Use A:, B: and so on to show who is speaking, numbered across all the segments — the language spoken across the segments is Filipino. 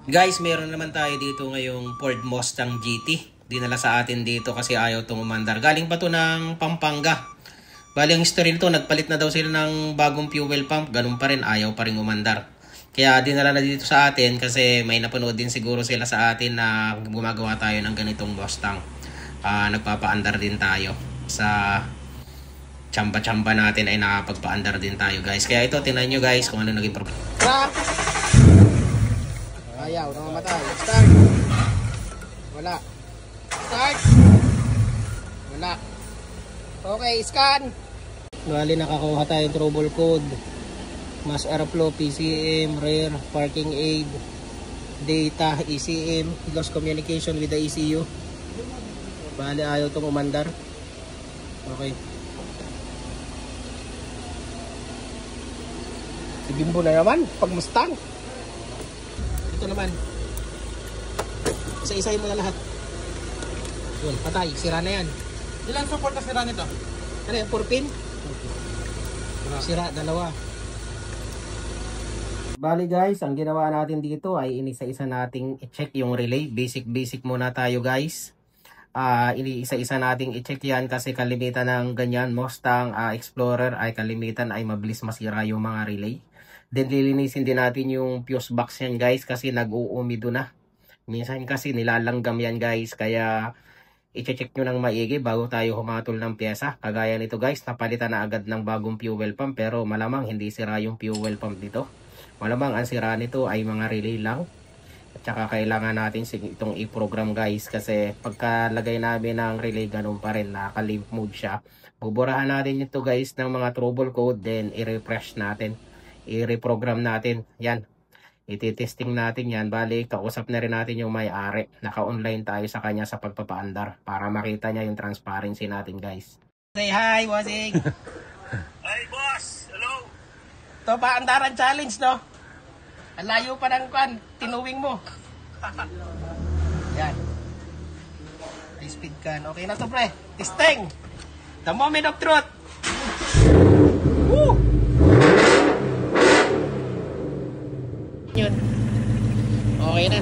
A: Guys, meron naman tayo dito ngayong Ford Mustang GT. Dinala sa atin dito kasi ayaw itong umandar. Galing pa to ng Pampanga. Bali ang history nito, nagpalit na daw sila ng bagong fuel pump. Ganun pa rin, ayaw pa rin umandar. Kaya dinala na dito sa atin kasi may napanood din siguro sila sa atin na gumagawa tayo ng ganitong Mustang. Nagpapaandar din tayo. Sa chamba-chamba natin ay nakapagpaandar din tayo guys. Kaya ito, tingnan nyo guys kung ano naging problema.
B: Ayaw, namamatay. Start. Wala. Start. Wala. Okay, scan. Bali, nakakuha tayong trouble code. Mass airflow, PCM, rear, parking aid, data, ECM, lost communication with the ECU. Bali, ayaw itong umandar. Okay. Si Bimbo na naman, pag Mustang. Ito naman. Isa-isahin mo na lahat. Yun, patay. Sira na yan.
C: Ilan support na sira nito?
B: Ano yan? 4 pin? Sira, dalawa. Bali guys, ang ginawa natin dito ay inisa-isa nating i-check yung relay. Basic muna tayo guys. Inisa-isa nating i-check yan kasi kalimitan ng ganyan Mustang Explorer ay kalimitan ay mabilis masira yung mga relay. Then lilinisin din natin yung fuse box yan guys kasi nag-uumido na. Minsan kasi nilalanggam yan guys, kaya i-check nyo ng maigi bago tayo humatol ng pyesa. Kagaya nito guys, napalitan na agad ng bagong fuel pump pero malamang hindi sira yung fuel pump dito. Malamang ang sira nito ay mga relay lang. At saka kailangan natin itong i-program guys kasi pagkalagay namin ng relay ganun pa rin, naka-leave mode siya. Buburahan natin ito guys ng mga trouble code, then i-refresh natin. I-reprogram natin. Yan. Iti-testing natin yan. Bali, kausap na rin natin yung may-ari. Naka-online tayo sa kanya sa pagpapaandar para makita niya yung transparency natin guys. Say hi, bossing!
C: Hi, boss! Hello!
B: Ito pa, andaran challenge, no? Ang layo pa ng kwan. Tinuwing mo. Yan. High speed can. Okay na to, pre. Testing! The moment of truth! Woo! Yun. Okay na.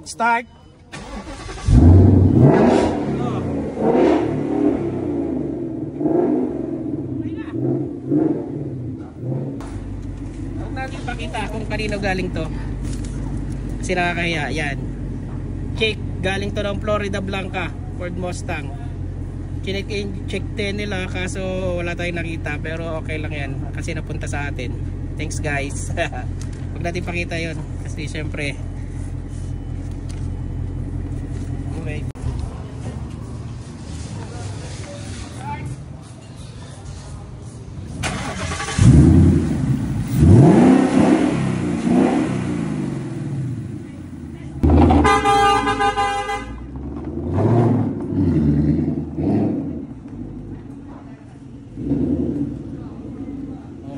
B: Start. Huwag natin pakita kung kanino galing to. Kasi nakakaya. Yan. Check. Galing to ng Florida Blanca. Ford Mustang. Check 10 nila kaso wala tayong nakita pero okay lang yan kasi napunta sa atin. Thanks guys. Huwag natin pakita yon kasi syempre okay.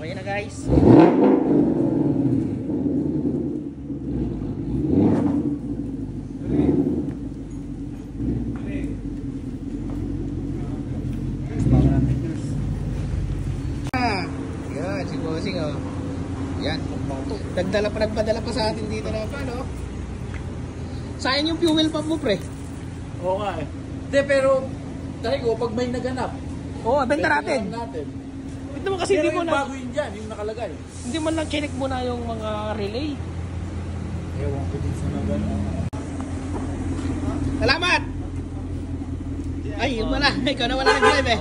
B: Okay na guys. Yan, si bossing oh. Yan. Nagpadala pa sa atin dito na paano? Sayang yung fuel pump mo pre.
C: Oo nga eh. Hindi, pero dahil ko, pag may naganap,
B: Oo, benta natin. Ito mo kasi
C: pero
B: hindi mo
C: yung
B: na.
C: bago yun dyan, yung nakalagay.
B: Hindi mo lang chinek mo na yung mga relay.
C: Ewan ko din sa naganap.
B: Salamat! Ay, yun pala. Ikaw na wala nag-drive eh.